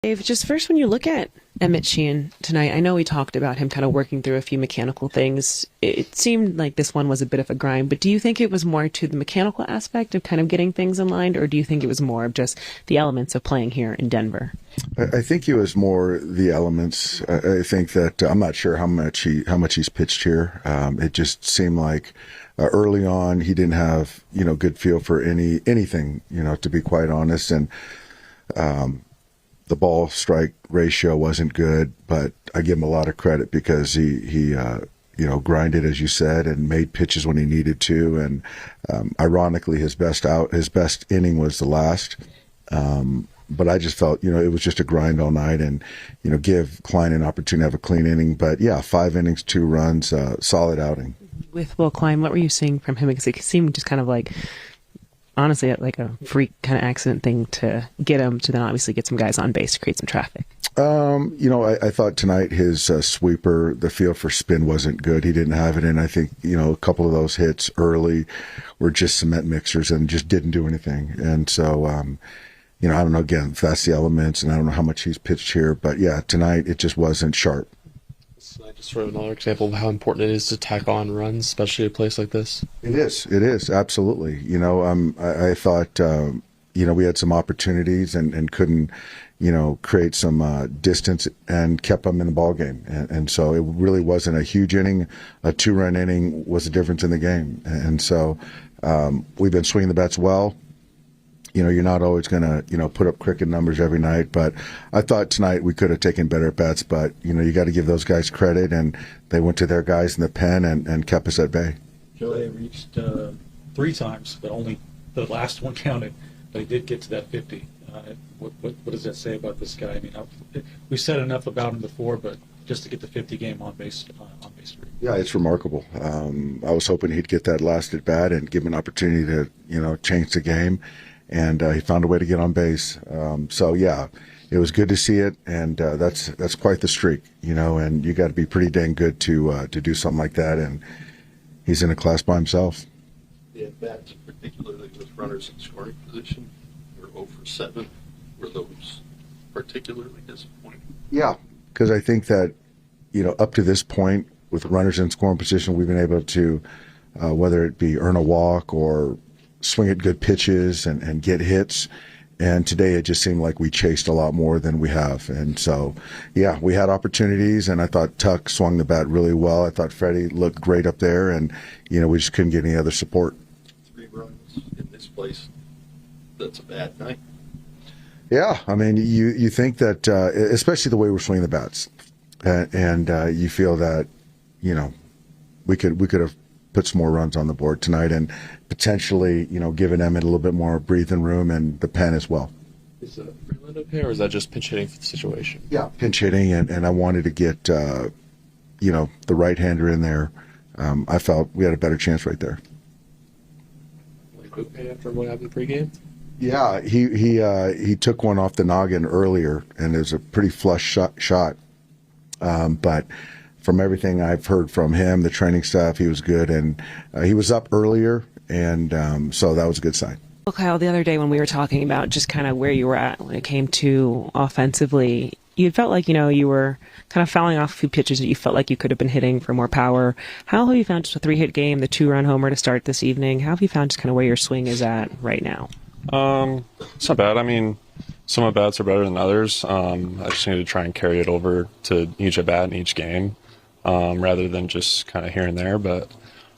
Dave, just first, when you look at Emmett Sheehan tonight, I know we talked about him kind of working through a few mechanical things. It seemed like this one was a bit of a grind, but do you think it was more to the mechanical aspect of kind of getting things in line, or do you think it was more of just the elements of playing here in Denver? I think it was more the elements. I think that I'm not sure how much he's pitched here. It just seemed like early on he didn't have good feel for anything, to be quite honest, and the ball strike ratio wasn't good, but I give him a lot of credit because he grinded, as you said, and made pitches when he needed to. And ironically, his best inning was the last. But I just felt, it was just a grind all night, and give Klein an opportunity to have a clean inning. But yeah, 5 innings, 2 runs, solid outing. With Will Klein, what were you seeing from him? Because it seemed just kind of like, honestly, like a freak kind of accident thing to get him to then obviously get some guys on base to create some traffic. I thought tonight his sweeper, the feel for spin wasn't good. He didn't have it, and I think a couple of those hits early were just cement mixers and just didn't do anything. And so, I don't know, again, if that's the elements, and I don't know how much he's pitched here, but yeah, tonight it just wasn't sharp. Just sort of another example of how important it is to tack on runs, especially at a place like this. It is, absolutely. I thought, we had some opportunities and couldn't, create some distance and kept them in the ball game. And so it really wasn't a huge inning. A 2-run inning was the difference in the game. And so we've been swinging the bats well. You're not always going to, put up cricket numbers every night, but I thought tonight we could have taken better at bats, but, you got to give those guys credit, and they went to their guys in the pen and kept us at bay. Joe, they reached 3 times, but only the last one counted. They did get to that 50. What does that say about this guy? I mean, we said enough about him before, but just to get the 50 game on base streak. Yeah, it's remarkable. I was hoping he'd get that last at bat and give him an opportunity to, change the game. And he found a way to get on base. So yeah, it was good to see it, and that's quite the streak, And you got to be pretty dang good to do something like that. And he's in a class by himself. The at-bats, particularly with runners in scoring position, were 0 for 7. Were those particularly disappointing? Yeah, because I think that up to this point with runners in scoring position, we've been able to, whether it be earn a walk or swing at good pitches and get hits. And today it just seemed like we chased a lot more than we have. And so, yeah, we had opportunities, and I thought Tuck swung the bat really well. I thought Freddie looked great up there, and, we just couldn't get any other support. 3 runs in this place, that's a bad night. Yeah, I mean, you think that, especially the way we're swinging the bats, and you feel that, we could have put some more runs on the board tonight and potentially, giving Emmett a little bit more breathing room and the pen as well. Is that Freeland okay, or is that just pinch hitting for the situation? Yeah, pinch hitting, and I wanted to get, the right-hander in there. I felt we had a better chance right there. Like quick pay after what happened pregame? Yeah, he took one off the noggin earlier, and it was a pretty flush shot. But from everything I've heard from him, the training staff, he was good, and he was up earlier, and so that was a good sign. Well, Kyle, the other day when we were talking about just kind of where you were at when it came to offensively, you felt like, you were kind of fouling off a few pitches that you felt like you could have been hitting for more power. How have you found just a 3-hit game, the 2-run homer to start this evening? How have you found just kind of where your swing is at right now? It's not bad. I mean, some at bats are better than others. I just need to try and carry it over to each at bat in each game. Rather than just kind of here and there, but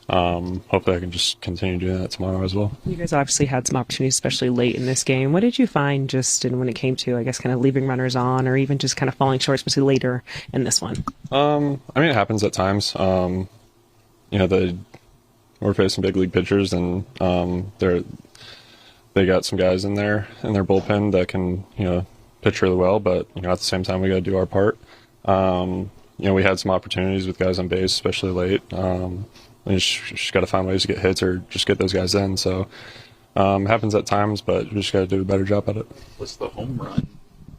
hopefully I can just continue doing that tomorrow as well. You guys obviously had some opportunities, especially late in this game. What did you find just when it came to, I guess, kind of leaving runners on or even just kind of falling short, especially later in this one? I mean, it happens at times. We're facing big league pitchers, and they got some guys in their bullpen that can, pitch really well, but, at the same time we got to do our part. We had some opportunities with guys on base, especially late. We just got to find ways to get hits or just get those guys in. So it happens at times, but we just got to do a better job at it. What's the home run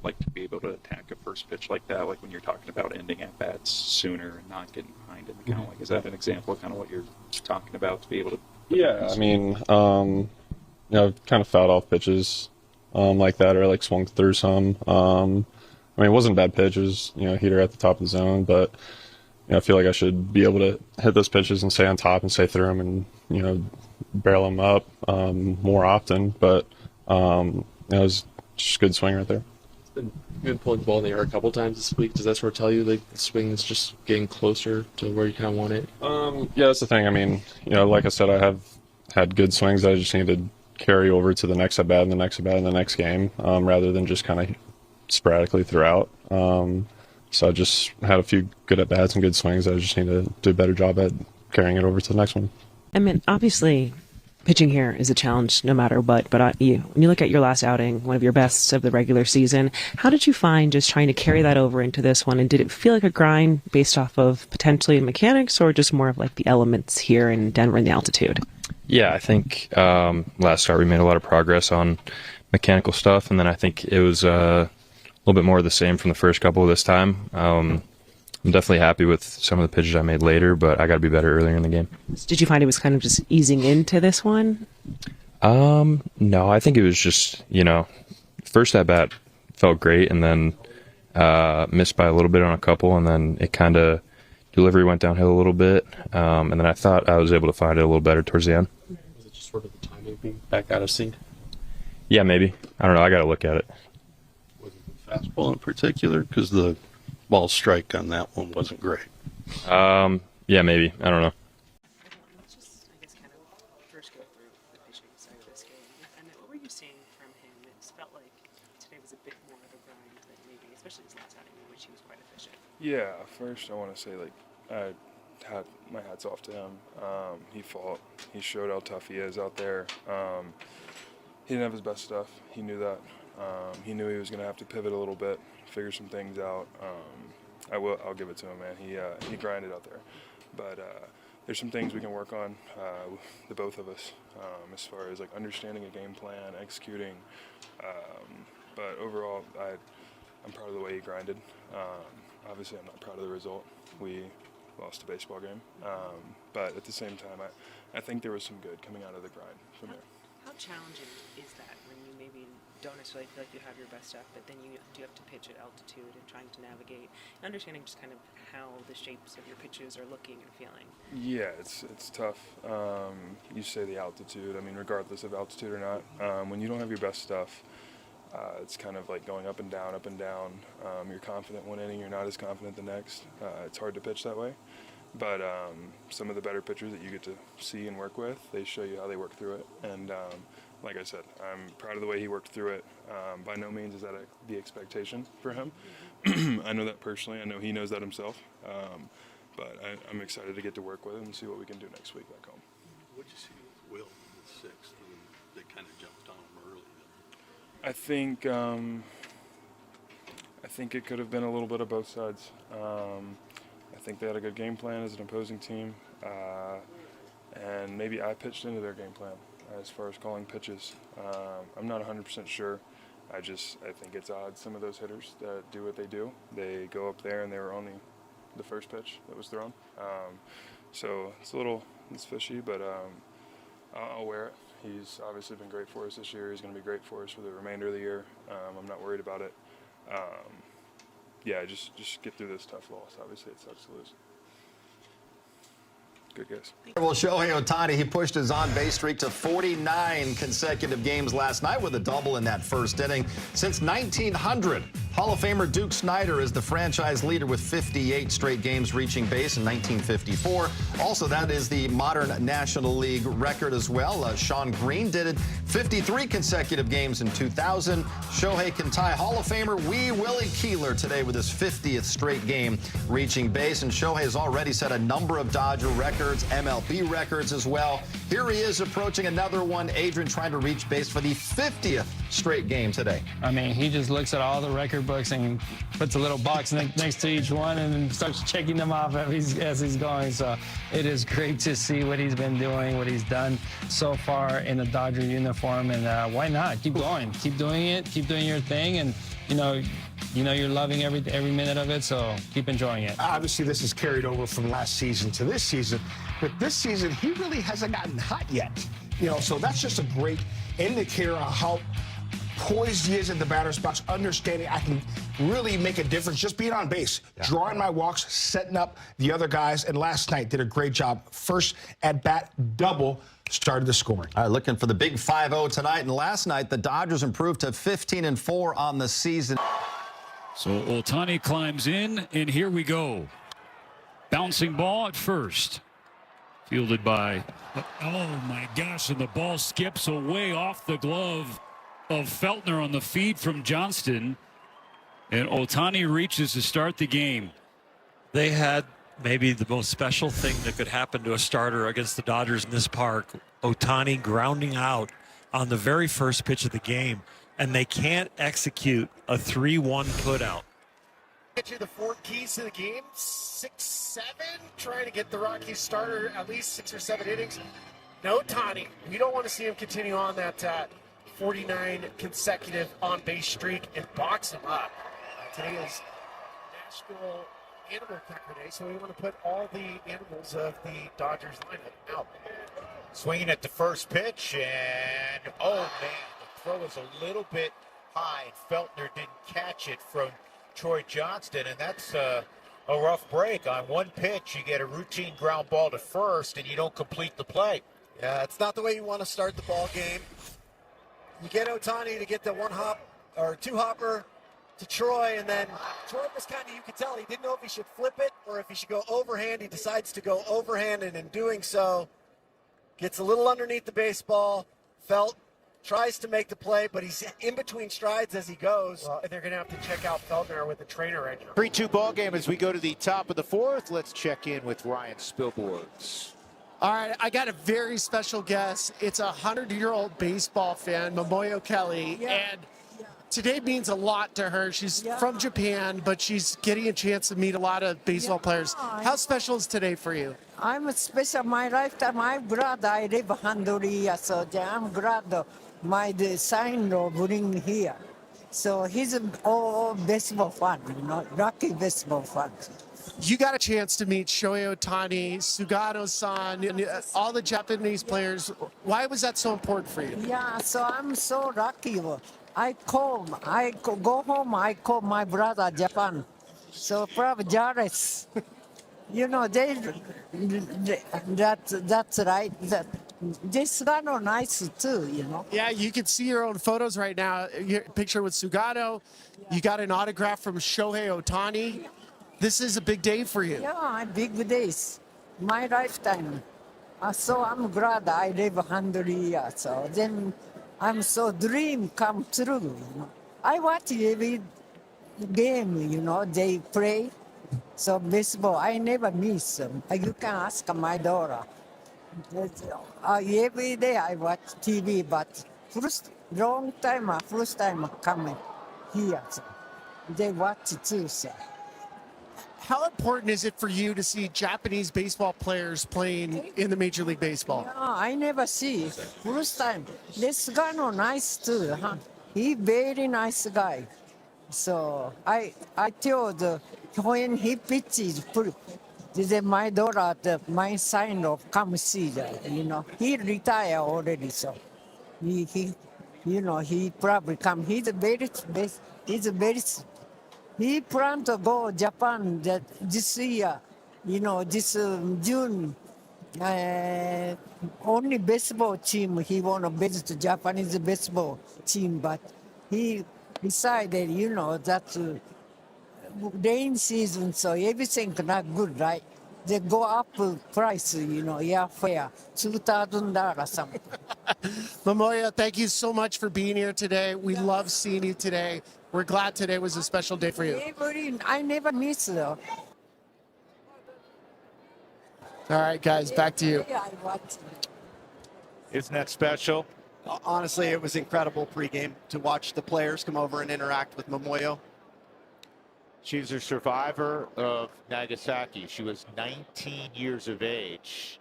like to be able to attack a first pitch like that? Like when you're talking about ending at bats sooner and not getting behind in the count. Like, is that an example of kind of what you're talking about to be able to? Yeah, I mean, kind of fouled off pitches like that, or like swung through some. I mean, it wasn't a bad pitch. It was, heater at the top of the zone, but I feel like I should be able to hit those pitches and stay on top and stay through them and, barrel them up more often. But it was just a good swing right there. You've been pulling the ball in the air a couple times this week. Does that sort of tell you like the swing is just getting closer to where you kind of want it? Yeah, that's the thing. I mean, like I said, I have had good swings that I just need to carry over to the next at bat and the next at bat and the next game, rather than just kind of sporadically throughout. So I just had a few good at bats and good swings. I just need to do a better job at carrying it over to the next one. I mean, obviously, pitching here is a challenge no matter what, but when you look at your last outing, one of your best of the regular season, how did you find just trying to carry that over into this one? And did it feel like a grind based off of potentially mechanics or just more of like the elements here in Denver and the altitude? Yeah, I think last start we made a lot of progress on mechanical stuff, and then I think it was a little bit more of the same from the first couple this time. I'm definitely happy with some of the pitches I made later, but I got to be better earlier in the game. Did you find it was kind of just easing into this one? No, I think it was just, first at bat felt great, and then missed by a little bit on a couple, and then it kind of, delivery went downhill a little bit, and then I thought I was able to find it a little better towards the end. Was it just sort of the timing being back out of sync? Yeah, maybe. I don't know. I got to look at it. Was it the fastball in particular? Because the ball strike on that one wasn't great. Yeah, maybe. I don't know. Let's just, I guess, kind of first go through the pitching side of this game. And what were you seeing from him? It felt like today was a bit more of a grind than maybe, especially his last outing, in which he was quite efficient. Yeah, first I want to say, I had my hats off to him. He fought. He showed how tough he is out there. He didn't have his best stuff. He knew that. He knew he was going to have to pivot a little bit, figure some things out. I'll give it to him, man. He grinded out there. But there's some things we can work on, the both of us, as far as understanding a game plan, executing. But overall, I'm proud of the way he grinded. Obviously, I'm not proud of the result. We lost a baseball game. But at the same time, I think there was some good coming out of the grind from there. How challenging is that when you maybe don't necessarily feel like you have your best stuff, but then you do have to pitch at altitude and trying to navigate, understanding just kind of how the shapes of your pitches are looking and feeling? Yeah, it's tough. You say the altitude. I mean, regardless of altitude or not, when you don't have your best stuff, it's kind of like going up and down, up and down. You're confident one inning, you're not as confident the next. It's hard to pitch that way. But some of the better pitchers that you get to see and work with, they show you how they work through it. And like I said, I'm proud of the way he worked through it. By no means is that the expectation for him. I know that personally. I know he knows that himself. But I'm excited to get to work with him and see what we can do next week back home. What did you see with Will in the sixth? I mean, they kind of jumped on him early. I think it could have been a little bit of both sides. I think they had a good game plan as an opposing team, and maybe I pitched into their game plan as far as calling pitches. I'm not 100% sure. I think it's odd some of those hitters that do what they do. They go up there and they were on the first pitch that was thrown. So it's fishy, but I'll wear it. He's obviously been great for us this year. He's going to be great for us for the remainder of the year. I'm not worried about it. Yeah, just get through this tough loss. Obviously, it sucks to lose. Good guess. Well, Shohei Ohtani, he pushed his on-base streak to 49 consecutive games last night with a double in that first inning. Since 1900, Hall of Famer Duke Snider is the franchise leader with 58 straight games reaching base in 1954. Also, that is the modern National League record as well. Sean Green did it 53 consecutive games in 2000. Shohei can tie Hall of Famer Wee Willie Keeler today with his 50th straight game reaching base. And Shohei has already set a number of Dodger records, MLB records as well. Here he is approaching another one. Adrian trying to reach base for the 50th straight game today. I mean, he just looks at all the record books and puts a little box next to each one and then starts checking them off as he's going. So it is great to see what he's been doing, what he's done so far in the Dodger uniform. And why not? Keep going. Keep doing it. Keep doing your thing. And, you know you're loving every minute of it, so keep enjoying it. Obviously, this is carried over from last season to this season, but this season, he really hasn't gotten hot yet. So that's just a great indicator of how poised he is at the batter's box, understanding I can really make a difference just being on base, drawing my walks, setting up the other guys. And last night did a great job. First at bat, double, started the scoring. All right, looking for the big 5-0 tonight. And last night, the Dodgers improved to 15-4 on the season. So Ohtani climbs in, and here we go. Bouncing ball at first. Fielded by, oh my gosh, and the ball skips away off the glove of Feltner on the feed from Johnston. And Ohtani reaches to start the game. They had maybe the most special thing that could happen to a starter against the Dodgers in this park. Ohtani grounding out on the very first pitch of the game, and they can't execute a 3-1 putout. Get you the 4 keys to the game, 6-7, trying to get the Rockies starter at least 6 or 7 innings. No Ohtani. We don't want to see him continue on that 49 consecutive on-base streak and box him up. Today is National Animal Cracker Day, so we want to put all the animals of the Dodgers lineup out. Swinging at the first pitch, and oh man, the throw was a little bit high, and Feltner didn't catch it from Troy Johnston, and that's a rough break. On one pitch, you get a routine ground ball to first, and you don't complete the play. Yeah, it's not the way you want to start the ball game. You get Ohtani to get the 1-hop or 2-hopper to Troy, and then Troy was kind of, you could tell he didn't know if he should flip it or if he should go overhand. He decides to go overhand, and in doing so, gets a little underneath the baseball. Felt tries to make the play, but he's in between strides as he goes. And they're going to have to check out Feltner with the trainer right now. 3-2 ball game as we go to the top of the 4th. Let's check in with Ryan Spilborghs. All right, I got a very special guest. It's a 100-year-old baseball fan, Momoyo Kelly, and today means a lot to her. She's from Japan, but she's getting a chance to meet a lot of baseball players. How special is today for you? I'm special. My lifetime, I'm glad I live 100 years, so I'm glad my son bring here. So he's an old baseball fan, lucky baseball fan. You got a chance to meet Shohei Ohtani, Sugano-san, and all the Japanese players. Why was that so important for you? Yeah, so I'm so lucky. I go home, I call my brother Japan. So probably jealous. That's right. This Sugano nice too, Yeah, you can see your own photos right now. Your picture with Sugano. You got an autograph from Shohei Ohtani. This is a big day for you. Yeah, big days. My lifetime. So I'm glad I live 100 years. So then I'm so dream come true. I watch every game, they play. So baseball, I never miss them. You can ask my daughter. Every day I watch TV, but first time coming here. So they watch too, so. How important is it for you to see Japanese baseball players playing in the Major League Baseball? Yeah, I never see. First time. This guy nice too, huh? He very nice guy. So I told when he pitches, my daughter, my son of come see that, He retired already, so he probably come. He planned to go Japan this year, this June. Only baseball team he want to visit Japanese baseball team, but he decided, that rain season, so everything not good, right? They go up price, airfare, $2,000 something. Momoyo, thank you so much for being here today. We love seeing you today. We're glad today was a special day for you. I never miss though. All right, guys, back to you. Isn't that special? Honestly, it was incredible pregame to watch the players come over and interact with Momoyo. She's a survivor of Nagasaki. She was 19 years of age.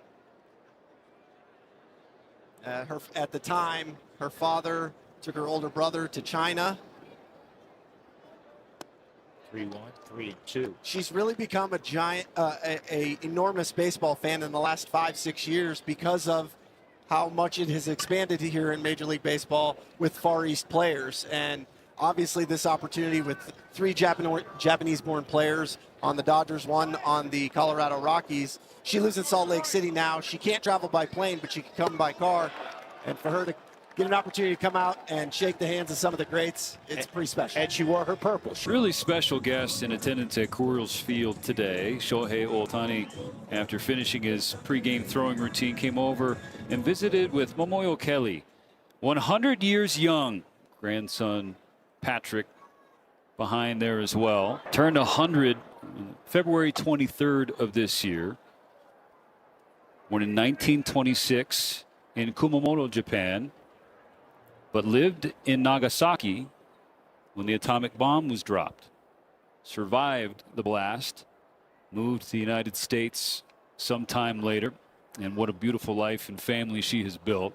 At the time, her father took her older brother to China. 3-1, 3-2. She's really become a giant, a enormous baseball fan in the last 5-6 years because of how much it has expanded here in Major League Baseball with Far East players. And obviously this opportunity with 3 Japanese-born players on the Dodgers, 1 on the Colorado Rockies. She lives in Salt Lake City now. She can't travel by plane, but she can come by car. And for her to get an opportunity to come out and shake the hands of some of the greats, it's pretty special. And she wore her purple. Really special guest in attendance at Coors Field today. Shohei Ohtani, after finishing his pregame throwing routine, came over and visited with Momoyo Kelly, 100 years young. Grandson Patrick behind there as well. Turned 100 February 23rd of this year. Born in 1926 in Kumamoto, Japan, but lived in Nagasaki when the atomic bomb was dropped. Survived the blast, moved to the United States sometime later, and what a beautiful life and family she has built.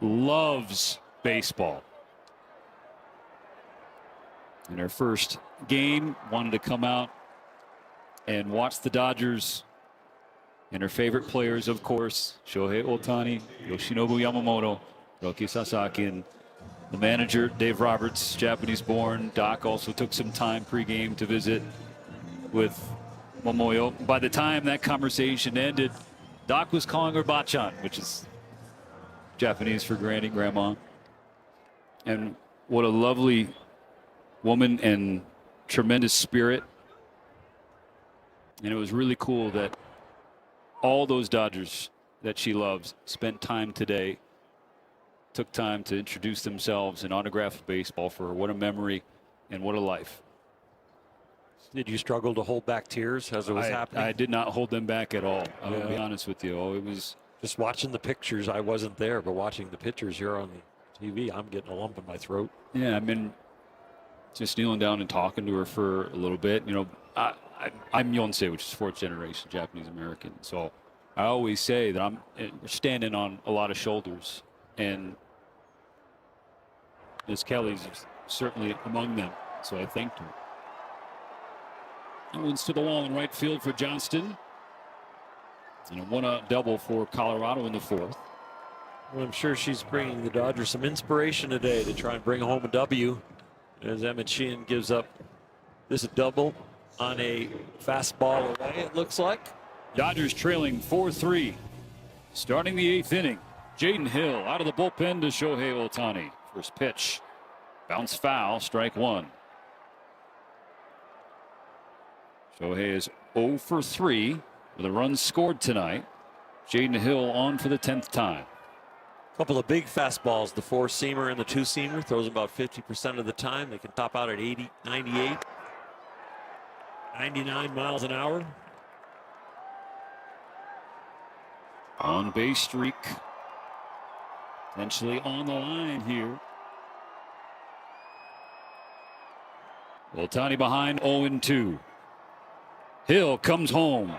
Loves baseball. In her first game, wanted to come out and watch the Dodgers. And her favorite players, of course, Shohei Ohtani, Yoshinobu Yamamoto, Roki Sasaki, and the manager, Dave Roberts, Japanese-born. Doc also took some time pregame to visit with Momoyo. By the time that conversation ended, Doc was calling her Bachan, which is Japanese for granny, grandma. And what a lovely woman and tremendous spirit. And it was really cool that all those Dodgers that she loves spent time today, took time to introduce themselves and autograph baseball for her. What a memory and what a life. Did you struggle to hold back tears as it was happening? I did not hold them back at all. I will be honest with you. Oh, it was just watching the pictures. I wasn't there, but watching the pictures here on the TV, I'm getting a lump in my throat. Yeah, I mean, just kneeling down and talking to her for a little bit. You know, I'm Yonsei, which is 4th generation Japanese American. So I always say that we're standing on a lot of shoulders, and Miss Kelly's certainly among them. So I thanked her. That one's to the wall in right field for Johnston. And a 1-out double for Colorado in the 4th. Well, I'm sure she's bringing the Dodgers some inspiration today to try and bring home a W. As Emmett Sheehan gives up this double on a fastball away, it looks like. Dodgers trailing 4-3. Starting the 8th inning. Jaden Hill out of the bullpen to Shohei Ohtani. First pitch. Bounce foul, strike 1. Shohei is 0 for 3 with a run scored tonight. Jaden Hill on for the 10th time. A couple of big fastballs, the 4-seamer and the 2-seamer. Throws about 50% of the time. They can top out at 80, 98, 99 miles an hour. On base streak. Potentially on the line here. Ohtani behind 0-2. Hill comes home.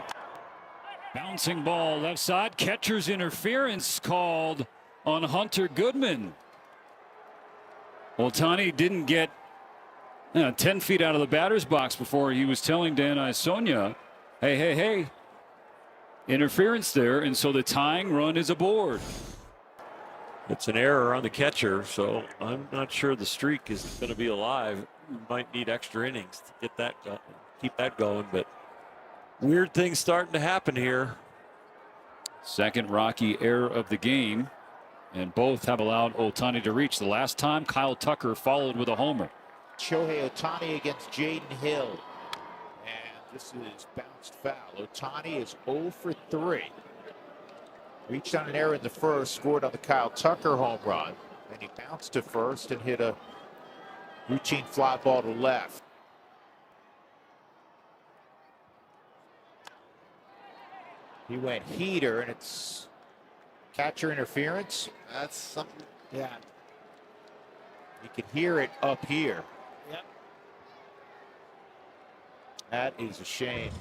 Bouncing ball left side. Catcher's interference called on Hunter Goodman. Ohtani didn't get 10 feet out of the batter's box before he was telling Dan Isonia, hey, interference there, and so the tying run is aboard. It's an error on the catcher, so I'm not sure the streak is going to be alive. We might need extra innings to get that keep that going, but weird things starting to happen here. Second Rocky error of the game, and both have allowed Ohtani to reach. The last time, Kyle Tucker followed with a homer. Shohei Ohtani against Jaden Hill. And this is bounced foul. Ohtani is 0 for 3. Reached on an error in the first, scored on the Kyle Tucker home run. Then he bounced to first and hit a routine fly ball to left. He went heater, and it's catcher interference. That's something, yeah. You can hear it up here. Yep. That is a shame.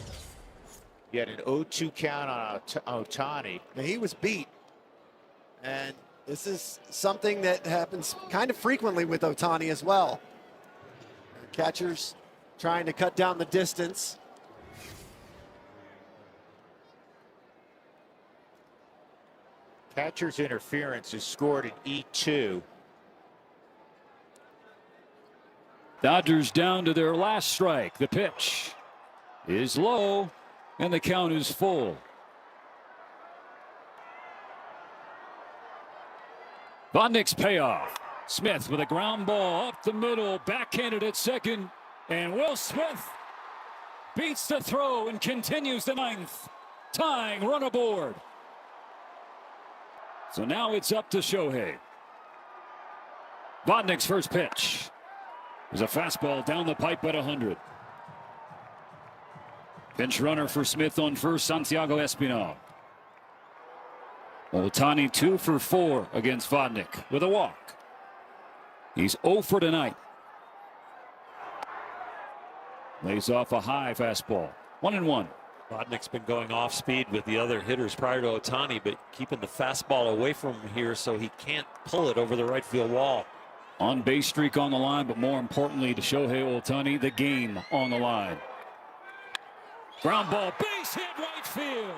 He had an 0-2 count on Ohtani. Now, he was beat. And this is something that happens kind of frequently with Ohtani as well. Catchers trying to cut down the distance. Catcher's interference is scored in E2. Dodgers down to their last strike. The pitch is low, and the count is full. Vodnik's payoff. Smith with a ground ball up the middle, backhanded at second, and Will Smith beats the throw and continues the ninth, tying run aboard. So now it's up to Shohei. Vodnik's first pitch. There's a fastball down the pipe at 100. Pinch runner for Smith on first, Santiago Espinal. Ohtani 2 for 4 against Vodnik with a walk. He's 0 for tonight. Lays off a high fastball. 1-1. Vodnik's been going off speed with the other hitters prior to Ohtani, but keeping the fastball away from him here so he can't pull it over the right field wall. On base streak on the line, but more importantly to Shohei Ohtani, the game on the line. Ground ball, base hit right field.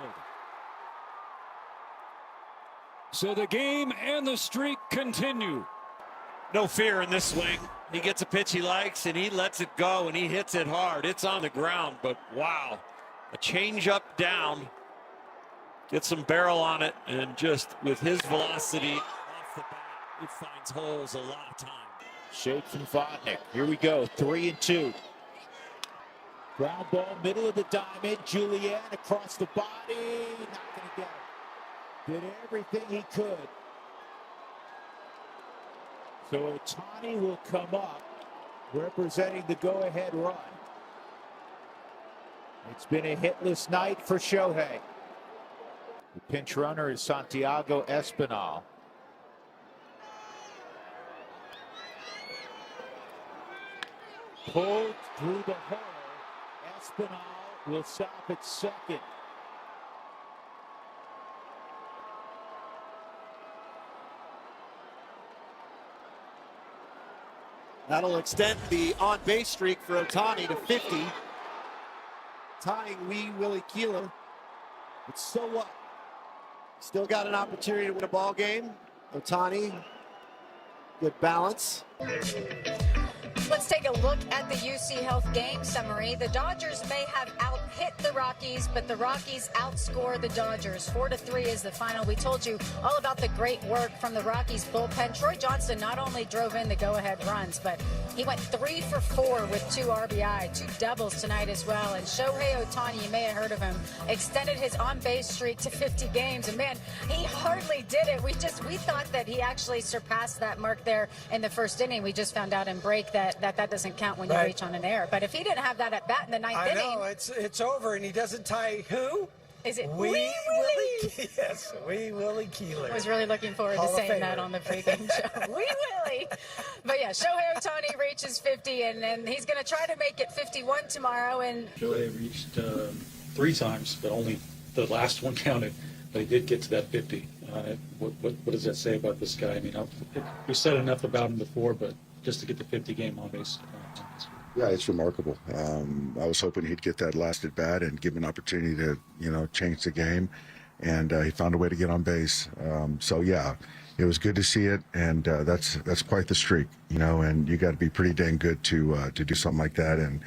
So the game and the streak continue. No fear in this swing. He gets a pitch he likes and he lets it go and he hits it hard. It's on the ground, but wow. A change up down. Gets some barrel on it, and just with his velocity off the bat, he finds holes a lot of time. Shake from Vodnik. Here we go. 3-2. Ground ball, middle of the diamond. Julian across the body. Not going to get it. Did everything he could. So Ohtani will come up, representing the go-ahead run. It's been a hitless night for Shohei. The pinch runner is Santiago Espinal. Pulled through the hole. Espinal will stop at second. That'll extend the on-base streak for Ohtani to 50, tying Willie Keeler. But so what? Still got an opportunity to win a ball game. Ohtani, good balance. Let's take a look at the UC Health game summary. The Dodgers may have out-hit the Rockies, but the Rockies outscore the Dodgers. 4-3 is the final. We told you all about the great work from the Rockies bullpen. Troy Johnston not only drove in the go-ahead runs, but he went 3 for 4 with 2 RBI, 2 doubles tonight as well. And Shohei Ohtani, you may have heard of him, extended his on-base streak to 50 games. And man, he hardly did it. We thought that he actually surpassed that mark there in the first inning. We just found out in break that doesn't count when you reach on an error. But if he didn't have that at bat in the ninth inning, I know it's over, and he doesn't tie who? Is it Wee Willie? Yes, Wee Willie Keeler. I was really looking forward to saying that on the pregame show. Wee Willie. But yeah, Shohei Ohtani reaches 50, and he's going to try to make it 51 tomorrow. And Shohei reached 3 times, but only the last one counted. But he did get to that 50. What does that say about this guy? I mean, we said enough about him before, but just to get the 50 game on base. Yeah, it's remarkable. I was hoping he'd get that last at bat and give him an opportunity to, change the game, and he found a way to get on base. So yeah, it was good to see it, and that's quite the streak, And you got to be pretty dang good to do something like that, and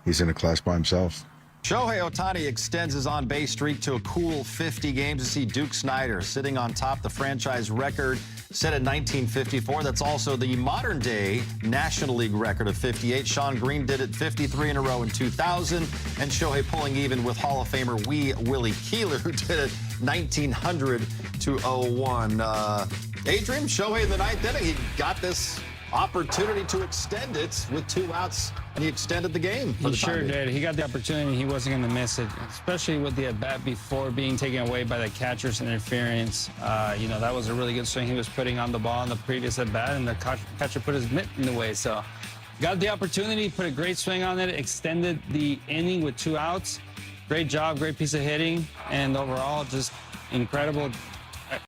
he's in a class by himself. Shohei Ohtani extends his on-base streak to a cool 50 games to see Duke Snider sitting on top. The franchise record set in 1954. That's also the modern-day National League record of 58. Sean Green did it 53 in a row in 2000, and Shohei pulling even with Hall of Famer Wee Willie Keeler, who did it 1900 to 01. Adrian, Shohei in the ninth inning, he got this opportunity to extend it with 2 outs, and he extended the game. He sure did. He got the opportunity. He wasn't going to miss it, especially with the at-bat before being taken away by the catcher's interference. That was a really good swing he was putting on the ball in the previous at-bat, and the catcher put his mitt in the way. So got the opportunity, put a great swing on it, extended the inning with 2 outs. Great job, great piece of hitting, and overall just incredible